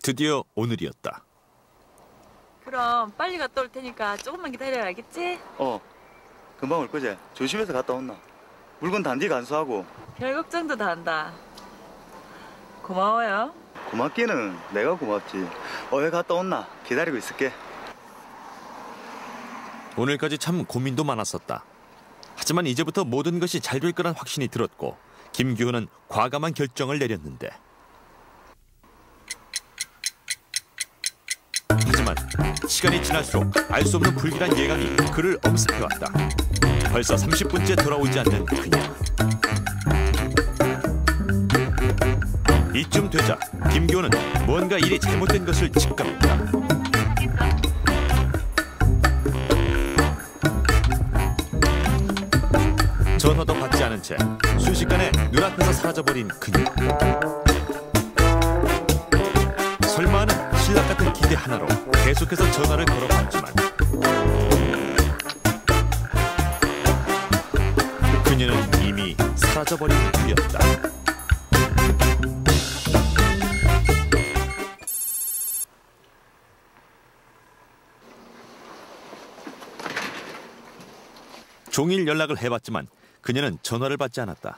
드디어 오늘이었다. 그럼 빨리 갔다 올 테니까 조금만 기다려야 알겠지? 금방 올 거지? 조심해서 갔다 온나. 물건 단디 간수하고. 별 걱정도 다 한다. 고마워요. 고맙기는 내가 고맙지. 왜 갔다 온나? 기다리고 있을게. 오늘까지 참 고민도 많았었다. 하지만 이제부터 모든 것이 잘 될 거란 확신이 들었고 김규호는 과감한 결정을 내렸는데 하지만 시간이 지날수록 알 수 없는 불길한 예감이 그를 엄습해왔다. 벌써 30분째 돌아오지 않는 그녀. 이쯤 되자 김규호는 뭔가 일이 잘못된 것을 직감했다. 전화도 받지 않은 채 순식간에 눈앞에서 사라져버린 그녀. 설마 하는 신락 같은 기대 하나로 계속해서 전화를 걸어봤지만 그녀는 이미 사라져버린 후였다. 종일 연락을 해봤지만 그녀는 전화를 받지 않았다.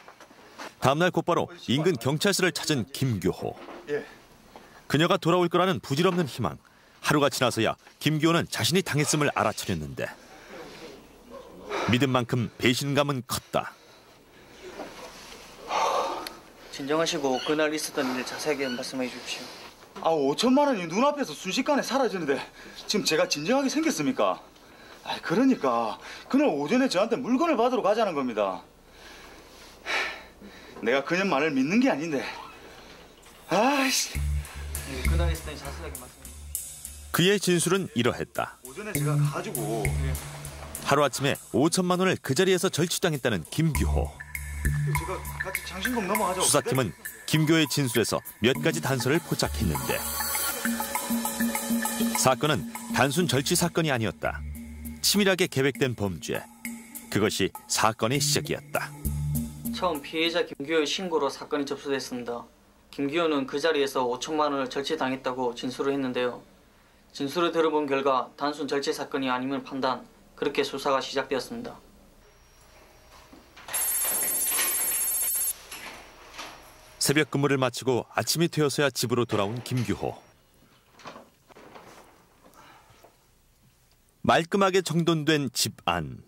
다음날 곧바로 인근 경찰서를 찾은 김규호. 그녀가 돌아올 거라는 부질없는 희망. 하루가 지나서야 김규호는 자신이 당했음을 알아차렸는데 믿은 만큼 배신감은 컸다. 진정하시고 그날 있었던 일 자세하게 말씀해 주십시오. 5천만 원이 눈앞에서 순식간에 사라지는데 지금 제가 진정하게 생겼습니까? 그러니까 그날 오전에 저한테 물건을 받으러 가자는 겁니다. 내가 그녀 말을 믿는 게 아닌데. 그날 있었던 일 자세하게 말씀해 주십시오. 그의 진술은 이러했다. 오전에 제가 가지고 하루아침에 5천만 원을 그 자리에서 절취당했다는 김규호. 제가 같이 장신공 넘어가자고. 수사팀은 김규호의 진술에서 몇 가지 단서를 포착했는데 사건은 단순 절취 사건이 아니었다. 치밀하게 계획된 범죄. 그것이 사건의 시작이었다. 처음 피해자 김규호의 신고로 사건이 접수됐습니다. 김규호는 그 자리에서 5천만 원을 절취당했다고 진술을 했는데요. 진술을 들어본 결과 단순 절취 사건이 아님을 판단, 그렇게 수사가 시작되었습니다. 새벽 근무를 마치고 아침이 되어서야 집으로 돌아온 김규호. 말끔하게 정돈된 집 안.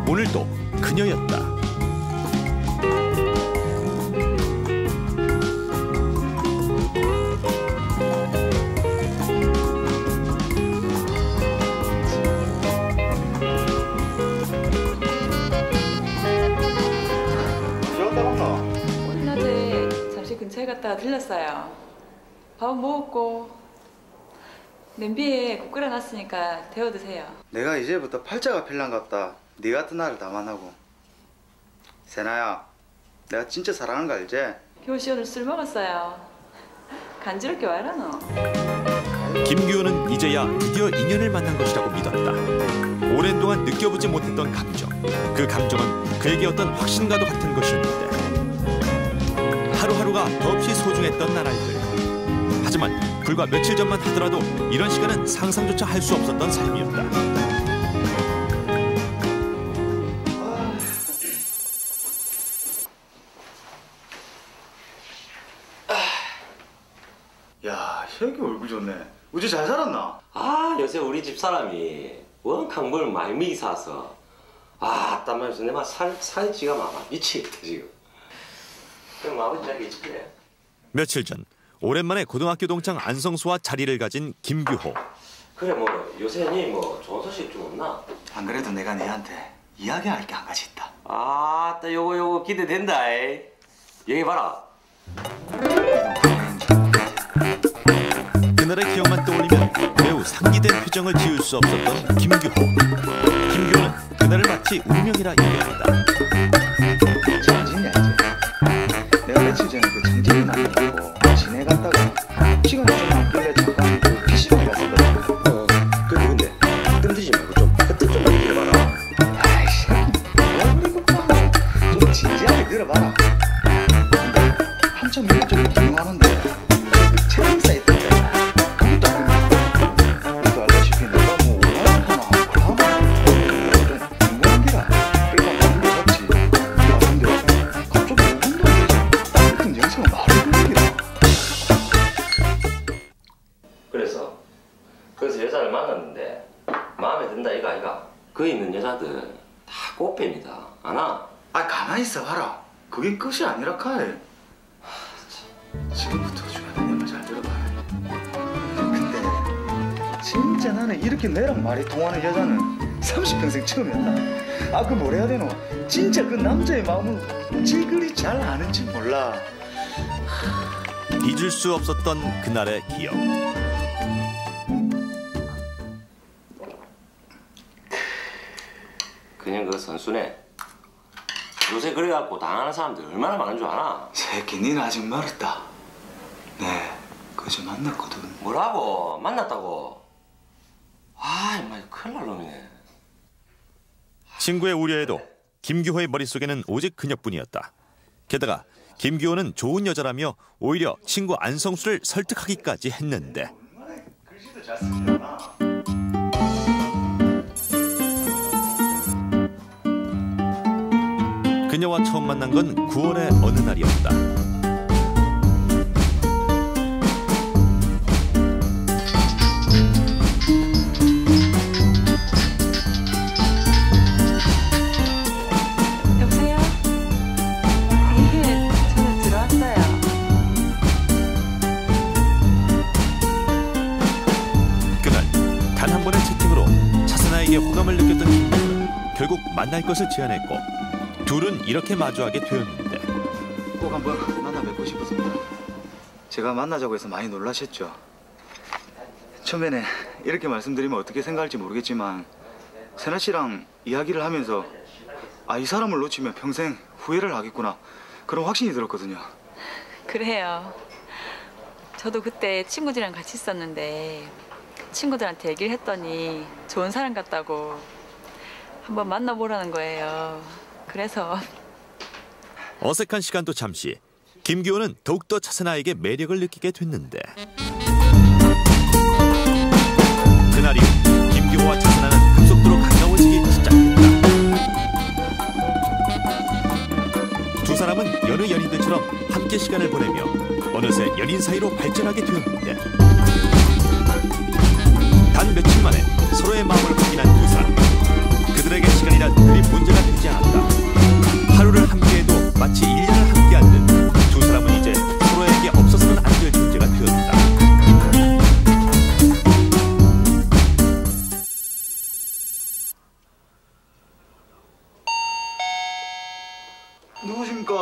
오늘도 그녀였다. 오늘 낮에 잠시 근처에 갔다가 들렸어요. 밥은 먹었고 냄비에 국 끓여놨으니까 데워 드세요. 내가 이제부터 팔자가 필란갑다. 네 같은 나를 다 만나고. 세나야, 내가 진짜 사랑하는 거 알지? 교호 씨 오늘 술 먹었어요. 간지럽게 와 이러노? 김규호는 이제야 드디어 인연을 만난 것이라고 믿었다. 오랜 동안 느껴보지 못했던 감정. 그 감정은 그에게 어떤 확신과도 같은 것이었는데 하루하루가 더없이 소중했던 나날들. 하지만 불과 며칠 전만 하더라도 이런 시간은 상상조차 할 수 없었던 삶이었다. 야, 새끼 얼굴 좋네. 어제 잘 살았나? 요새 우리 집 사람이 강물 많이 미기 사서 땀나면서 내가 살이 찌가 마마 미치겠다 지금. 그럼 아버지 자기 집에. 며칠 전 오랜만에 고등학교 동창 안성수와 자리를 가진 김규호. 그래 요새니 좋은 소식 좀 없나? 안 그래도 내가 내한테 이야기할 게 한 가지 있다. 딱 요거 기대된다. 얘기해봐라. 그날의 기억만 떠올리면 매우 상기된 표정을 지을 수 없었던 김규호. 김규호는 그날을 마치 운명이라 얘기했다. 장진이 알지? 내가 며칠 전에 그 장진이 만나고 시내 갔다가 시간이 좀 남길래 잠깐 그 PC방에 갔었거든. 근데 뜸들이지 말고 좀 그때 좀 얘기해봐라. 아이 새끼 뭐야 그래 좀 진지하게 들어봐라. 마음에 든다 이가 아이가. 그 있는 여자들 다 꽃뱀이다. 아나? 아 가만히 있어 봐라. 그게 끝이 아니라 카이. 지금부터 중요한 내말 잘 들어봐. 근데 진짜 나는 이렇게 내랑 말이 통하는 여자는 30평생 처음이었다. 아 그 뭘 해야 되노? 진짜 그 남자의 마음을 지그리 잘 아는지 몰라. 잊을 수 없었던 그날의 기억. 그냥 그 선수네. 요새 그래갖고 당하는 사람들 얼마나 많은 줄 아나? 새끼 니는 아직 멀었다. 네 그저 만났거든. 뭐라고? 만났다고? 아 임마 큰일 날 놈이네. 친구의 우려에도 김규호의 머릿속에는 오직 그녀뿐이었다. 게다가 김규호는 좋은 여자라며 오히려 친구 안성수를 설득하기까지 했는데 글씨도 잘 쓰잖아. 그녀와 처음 만난 건 9월의 어느 날이었다. 여보세요? 예, 저는 들어왔어요. 그날 단 한 번의 채팅으로 차선아에게 호감을 느꼈던 김규호는 결국 만날 것을 제안했고 둘은 이렇게 마주하게 되었는데 꼭 한번 만나 뵙고 싶었습니다. 제가 만나자고 해서 많이 놀라셨죠? 처음에는 이렇게 말씀드리면 어떻게 생각할지 모르겠지만 세나 씨랑 이야기를 하면서 아, 이 사람을 놓치면 평생 후회를 하겠구나 그런 확신이 들었거든요. 그래요. 저도 그때 친구들이랑 같이 있었는데 친구들한테 얘기를 했더니 좋은 사람 같다고 한번 만나보라는 거예요. 그래서 어색한 시간도 잠시 김규호는 더욱더 차선아에게 매력을 느끼게 됐는데 그날 이후 김규호와 차선아는 급속도로 가까워지기 시작했다. 두 사람은 여느 연인들처럼 함께 시간을 보내며 어느새 연인 사이로 발전하게 되었는데 단 며칠 만에 서로의 마음을 확인한 두 사람. 그들에게 시간이란 그리 문제가 되지 않았다. 하루를 함께해도 마치 1년을 함께한 듯 두 사람은 이제 서로에게 없어서는 안 될 존재가 되었다. 누구십니까?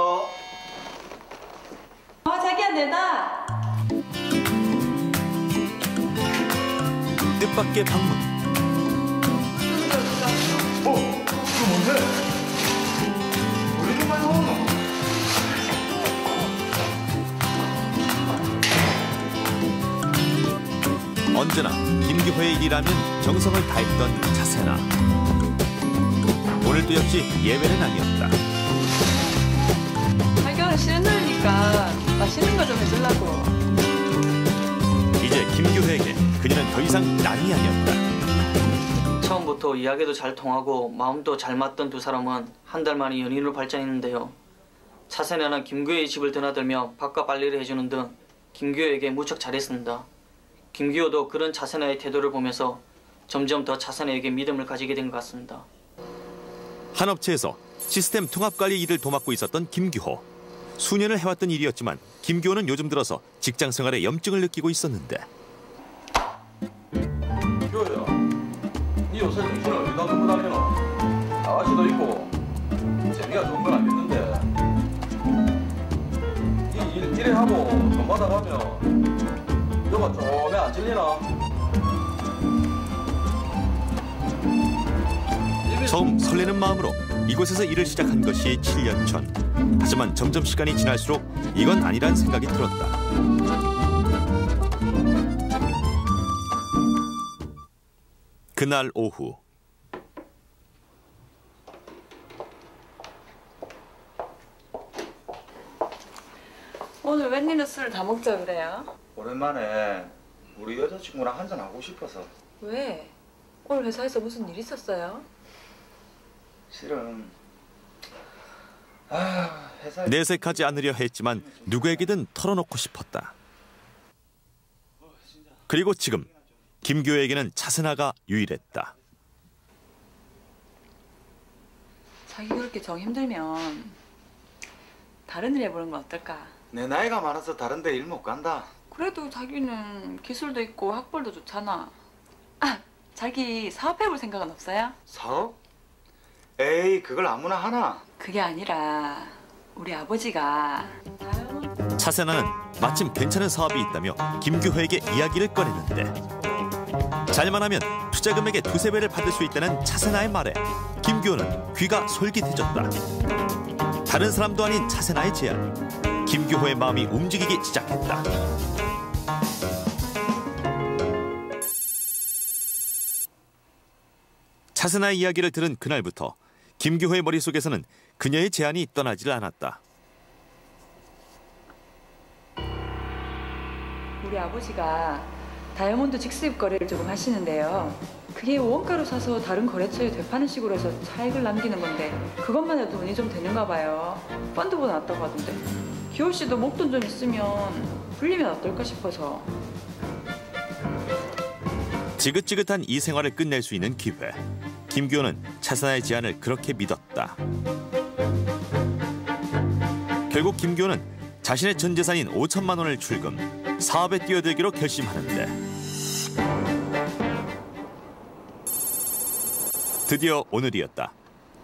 자기야 내다. 뜻밖의 방문. 이거 뭔데? 왜 이렇게 많이 나오노? 언제나 김규호의 일이라면 정성을 다했던 차세나. 오늘도 역시 예외는 아니었다. 자기야 쉬는 날이니까 맛있는 거 좀 해주려고. 이제 김규호에게 그녀는 더 이상 남이 아니었다. 처음부터 이야기도 잘 통하고 마음도 잘 맞던 두 사람은 한 달 만에 연인으로 발전했는데요. 차세나는 김규호의 집을 드나들며 밥과 빨래를 해주는 등 김규호에게 무척 잘했습니다. 김규호도 그런 차세나의 태도를 보면서 점점 더 차세나에게 믿음을 가지게 된 것 같습니다. 한 업체에서 시스템 통합관리 일을 도맡고 있었던 김규호. 수년을 해왔던 일이었지만 김규호는 요즘 들어서 직장 생활에 염증을 느끼고 있었는데 규호야, 니 요새 정신을 어디다 두고 다니노? 아가씨도 있고 재미가 좋은 건 알겠는데 니 일에 하고 돈 받아가면 너가 좀에 안 질리나? 처음 설레는 마음으로 이곳에서 일을 시작한 것이 7년 전. 하지만 점점 시간이 지날수록 이건 아니란 생각이 들었다. 그날 오후 오늘 웬일로 술을 다 먹자 그래요? 오랜만에 우리 여자친구랑 한잔 하고 싶어서. 왜? 오늘 회사에서 무슨 일 있었어요? 실은 회사에 내색하지 않으려 했지만 누구에게든 털어놓고 싶었다. 그리고 지금 김규호에게는 차세나가 유일했다. 자기 그렇게 정 힘들면 다른 일 해보는 건 어떨까? 내 나이가 많아서 다른 데 일 못 간다. 그래도 자기는 기술도 있고 학벌도 좋잖아. 아, 자기 사업해볼 생각은 없어요? 사업? 에이, 그걸 아무나 하나. 그게 아니라 우리 아버지가 차세나는 마침 괜찮은 사업이 있다며 김규호에게 이야기를 꺼내는데 잘만 하면 투자 금액의 2~3배를 받을 수 있다는 차세나의 말에 김규호는 귀가 솔깃해졌다. 다른 사람도 아닌 차세나의 제안, 김규호의 마음이 움직이기 시작했다. 차세나의 이야기를 들은 그날부터 김규호의 머릿속에서는 그녀의 제안이 떠나질 않았다. 우리 아버지가 다이아몬드 직수입 거래를 조금 하시는데요. 그게 원가로 사서 다른 거래처에 되파는 식으로 해서 차익을 남기는 건데 그것만 해도 돈이 좀 되는가 봐요. 펀드보다 낫다고 하던데. 기호 씨도 목돈 좀 있으면 불리면 어떨까 싶어서. 지긋지긋한 이 생활을 끝낼 수 있는 기회. 김규호는 차세나의 제안을 그렇게 믿었다. 결국 김규호는 자신의 전 재산인 5천만 원을 출금, 사업에 뛰어들기로 결심하는데 드디어 오늘이었다.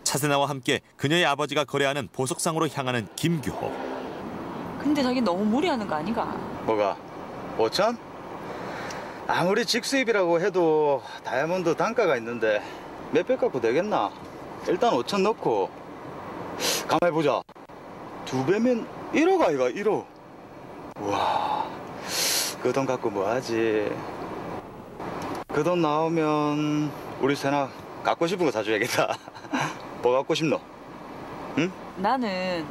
차세나와 함께 그녀의 아버지가 거래하는 보석상으로 향하는 김규호. 근데 자기 너무 무리하는 거 아닌가? 뭐가? 5천? 아무리 직수입이라고 해도 다이아몬드 단가가 있는데 몇백 갖고 되겠나? 일단 5천 넣고 가만히 보자. 2배면 1억 아이가 1억. 우와, 그 돈 갖고 뭐 하지? 그 돈 나오면 우리 세나 갖고 싶은 거 사줘야겠다. 뭐 갖고 싶노? 응? 나는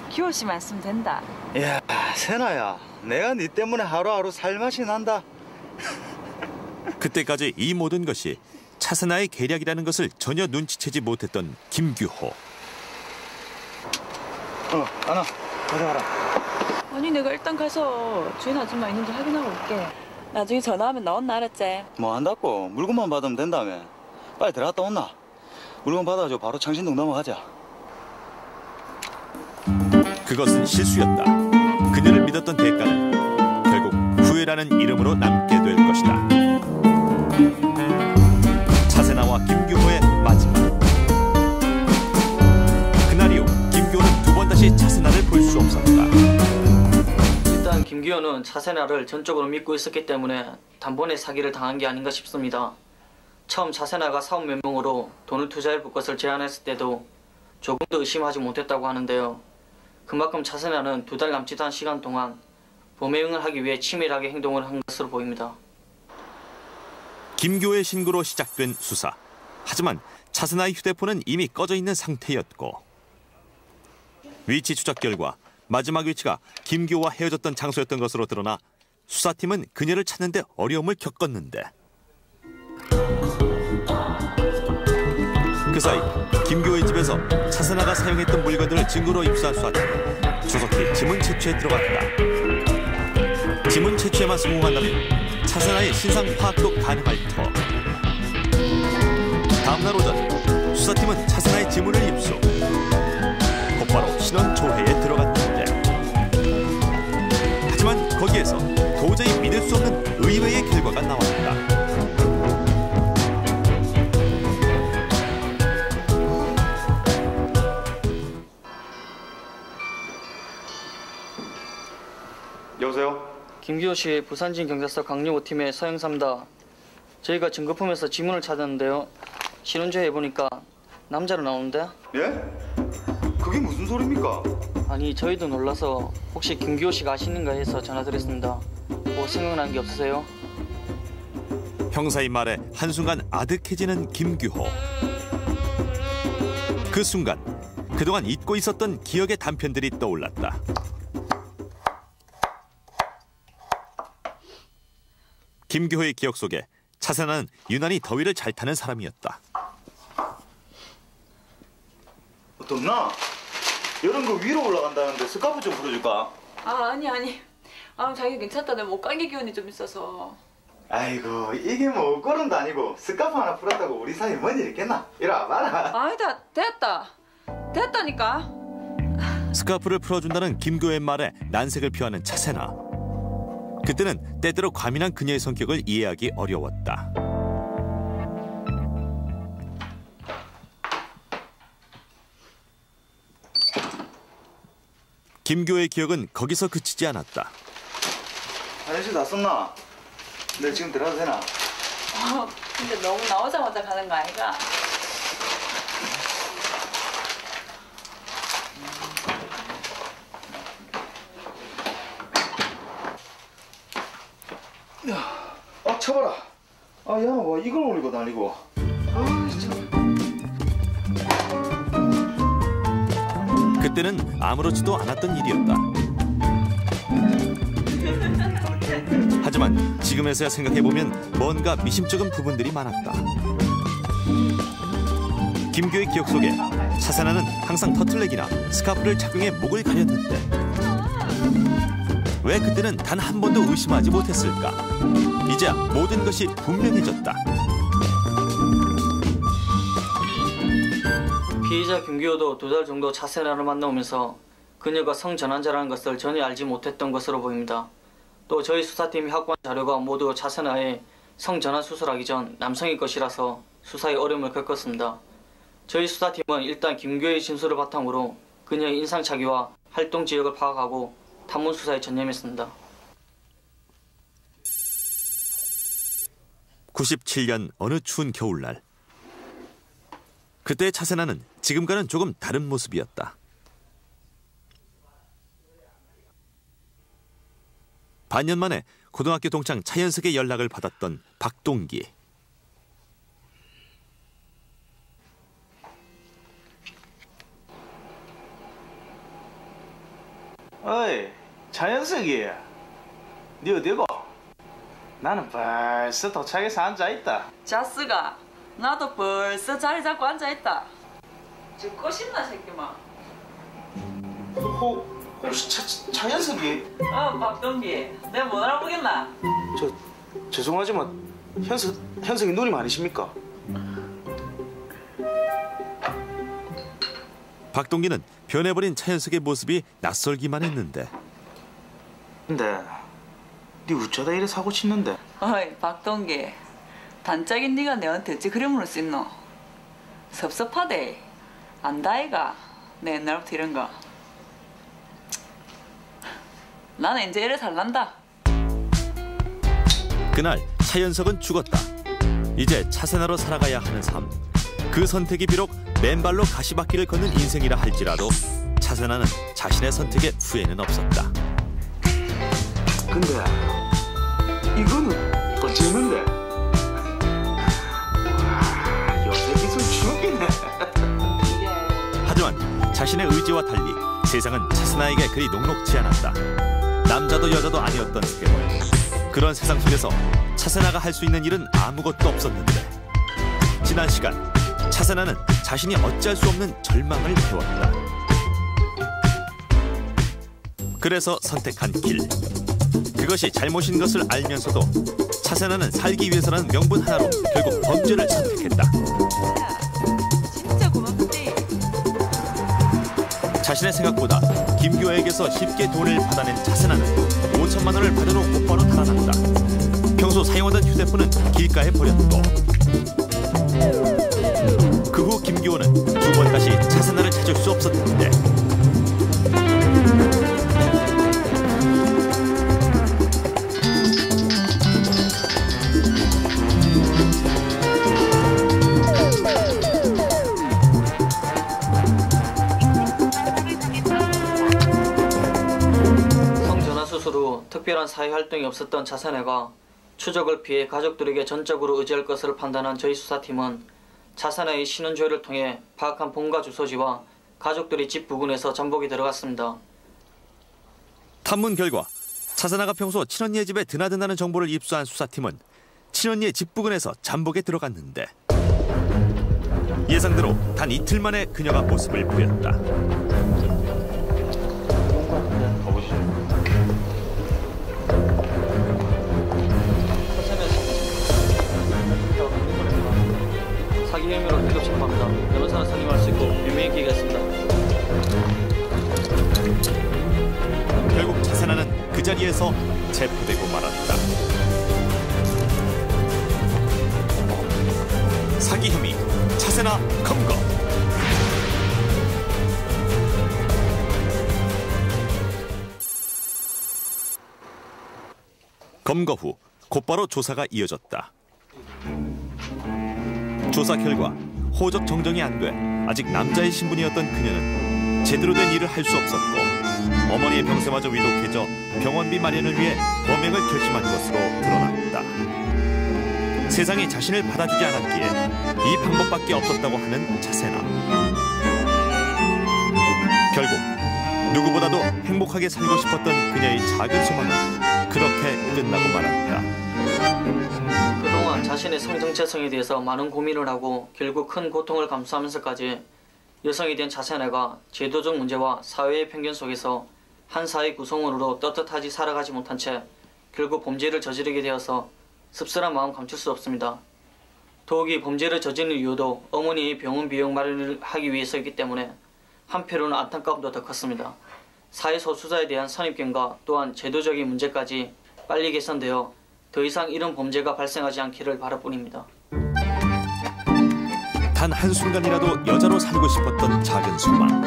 기호 씨만 쓰면 된다. 야, 세나야, 내가 네 때문에 하루하루 살맛이 난다. 그때까지 이 모든 것이 차세나의 계략이라는 것을 전혀 눈치채지 못했던 김규호. 안아, 가져가라. 아니 내가 일단 가서 주인 아줌마 있는지 확인하고 올게. 나중에 전화하면 나온나 알았지? 뭐 한다고? 물건만 받으면 된다며. 빨리 들어갔다 온나? 물건 받아가지고 바로 창신동 넘어가자. 그것은 실수였다. 그녀를 믿었던 대가는 결국 후회라는 이름으로 남게 될 것이다. 차세나와 김규호의 마지막. 그날 이후 김규호는 두 번 다시 차세나를 볼 수 없었다. 일단 김규호는 차세나를 전적으로 믿고 있었기 때문에 단번에 사기를 당한 게 아닌가 싶습니다. 처음 차세나가 사업 명목으로 돈을 투자해볼 것을 제안했을 때도 조금도 의심하지 못했다고 하는데요. 그만큼 차세나는 2달 남짓 한 시간 동안 범행을 하기 위해 치밀하게 행동을 한 것으로 보입니다. 김규호의 신고로 시작된 수사. 하지만 차세나의 휴대폰은 이미 꺼져 있는 상태였고 위치 추적 결과 마지막 위치가 김규호와 헤어졌던 장소였던 것으로 드러나 수사팀은 그녀를 찾는 데 어려움을 겪었는데 그 사이 김규호의 집에서 차세나가 사용했던 물건들을 증거로 입수한 수사팀은 조속히 지문 채취에 들어갔다. 지문 채취에만 성공한다면 차세나의 신상 파악도 가능할 터. 다음날 오전 수사팀은 차세나의 지문을 입수. 곧바로 신원 조회에 들어갔는데 하지만 거기에서 도저히 믿을 수 없는 의외의 결과가 나왔다. 여보세요? 김규호시 부산진 경찰서 강력호팀의 서영삼다. 저희가 증거품에서 지문을 찾았는데요. 신원조회 해보니까 남자로 나오는데? 예? 그게 무슨 소리입니까? 아니 저희도 놀라서 혹시 김규호씨가 아시는가 해서 전화드렸습니다. 뭐 생각나는 게 없으세요? 형사의 말에 한순간 아득해지는 김규호. 그 순간 그동안 잊고 있었던 기억의 단편들이 떠올랐다. 김규호의 기억 속에 차세나는 유난히 더위를 잘 타는 사람이었다. 덥나? 이런 거 위로 올라간다는데 스카프 좀 풀어줄까? 아니. 자기 괜찮다. 내가 목 감기 기운이 좀 있어서. 아이고 이게 뭐 옷걸음도 아니고 스카프 하나 풀었다고 우리 사이에 뭔 일 있겠나? 이리 와봐라. 아니다, 됐다니까. 스카프를 풀어준다는 김교의 말에 난색을 표하는 차세나. 그때는 때때로 과민한 그녀의 성격을 이해하기 어려웠다. 김교의 기억은 거기서 그치지 않았다. 화장실 다 썼나? 내 지금 들어가도 되나? 근데 너무 나오자마자 가는 거 아이가? 야, 쳐봐라. 야, 뭐 이걸 올리고 날리고. 참. 그때는 아무렇지도 않았던 일이었다. 하지만 지금에서야 생각해보면 뭔가 미심쩍은 부분들이 많았다. 김교의 기억 속에 차세나는 항상 터틀넥이나 스카프를 착용해 목을 가렸는데 왜 그때는 단 한 번도 의심하지 못했을까? 이제야 모든 것이 분명해졌다. 피해자 김규호도 2달 정도 차세나를 만나오면서 그녀가 성전환자라는 것을 전혀 알지 못했던 것으로 보입니다. 또 저희 수사팀이 확보한 자료가 모두 차세나의 성전환 수술하기 전 남성의 것이라서 수사에 어려움을 겪었습니다. 저희 수사팀은 일단 김규호의 진술을 바탕으로 그녀의 인상착의와 활동 지역을 파악하고 탐문 수사에 전념했습니다. 97년 어느 추운 겨울날. 그때의 차세나는 지금과는 조금 다른 모습이었다. 반년 만에 고등학교 동창 차현석의 연락을 받았던 박동기. 어이, 차현석이, 니 어디고? 나는 벌써 도착해서 앉아있다. 자스가, 나도 벌써 자리 잡고 앉아있다. 죽고 싶나 새끼만. 혹시 차현석이? 박동기, 내가 못 알아보겠나? 죄송하지만 현석이 누님 아니십니까? 박동기는 변해버린 차현석의 모습이 낯설기만 했는데 근데 니 어쩌다 이래 사고 치는데? 어이, 박동기, 반짝인 네가 내한테 어찌 그림으로 씻노? 섭섭하대. 안다이가 내 옛날부터 이런 거. 나는 이제 이래 살란다. 그날 차현석은 죽었다. 이제 차세나로 살아가야 하는 삶. 그 선택이 비록 맨발로 가시밭길을 걷는 인생이라 할지라도 차세나는 자신의 선택에 후회는 없었다. 근데 이거는 어쩌는데? 와, 요새 기술 죽이네. 하지만 자신의 의지와 달리 세상은 차세나에게 그리 녹록지 않았다. 남자도 여자도 아니었던 세월. 그런 세상 속에서 차세나가 할 수 있는 일은 아무것도 없었는데 지난 시간 차세나는 자신이 어찌할 수 없는 절망을 배웠다. 그래서 선택한 길. 그것이 잘못인 것을 알면서도 차세나는 살기 위해서라는 명분 하나로 결국 범죄를 선택했다. 진짜 고맙지. 자신의 생각보다 김교애에게서 쉽게 돈을 받아낸 차세나는 5천만 원을 받은 후 곧바로 달아났다. 평소 사용하던 휴대폰은 길가에 버렸고 그 후 김교호는 두 번 다시 차세나를 찾을 수 없었는데 성전환 수술 후 특별한 사회활동이 없었던 차세나가 추적을 피해 가족들에게 전적으로 의지할 것을 판단한 저희 수사팀은 차세나의 신원조회를 통해 파악한 본가 주소지와 가족들의 집 부근에서 잠복이 들어갔습니다. 탐문 결과 차세나가 평소 친언니의 집에 드나든다는 정보를 입수한 수사팀은 친언니의 집 부근에서 잠복에 들어갔는데 예상대로 단 이틀 만에 그녀가 모습을 보였다. 차세나 사기 혐의로 긴급 체포합니다. 변호사는 선임할 수 있고 변명의 기회가 있습니다. 결국 차세나는 그 자리에서 체포되고 말았다. 사기 혐의 차세나 검거. 검거 후 곧바로 조사가 이어졌다. 조사 결과 호적 정정이 안 돼 아직 남자의 신분이었던 그녀는 제대로 된 일을 할 수 없었고 어머니의 병세마저 위독해져 병원비 마련을 위해 범행을 결심한 것으로 드러났다. 세상이 자신을 받아주지 않았기에 이 방법밖에 없었다고 하는 차세나. 결국 누구보다도 행복하게 살고 싶었던 그녀의 작은 소망은 그렇게 끝나고 말았다. 그동안 자신의 성정체성에 대해서 많은 고민을 하고 결국 큰 고통을 감수하면서까지 여성이 된 차세나가 제도적 문제와 사회의 편견 속에서 한 사회 구성원으로 떳떳하게 살아가지 못한 채 결국 범죄를 저지르게 되어서 씁쓸한 마음 감출 수 없습니다. 더욱이 범죄를 저지른 이유도 어머니의 병원 비용 마련을 하기 위해서이기 때문에 한편으로는 안타까움도 더 컸습니다. 사회 소수자에 대한 선입견과 또한 제도적인 문제까지 빨리 개선되어 더 이상 이런 범죄가 발생하지 않기를 바랄 뿐입니다. 단 한순간이라도 여자로 살고 싶었던 작은 소망.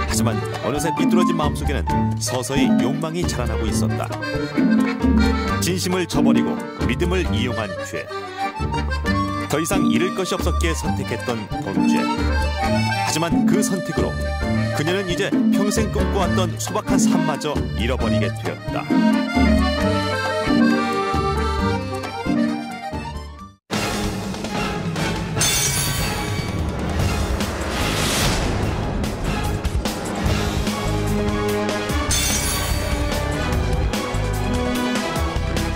하지만 어느새 삐뚤어진 마음속에는 서서히 욕망이 자라나고 있었다. 진심을 저버리고 믿음을 이용한 죄. 더 이상 잃을 것이 없었기에 선택했던 범죄. 하지만 그 선택으로 그녀는 이제 평생 꿈꿔왔던 소박한 삶마저 잃어버리게 되었다.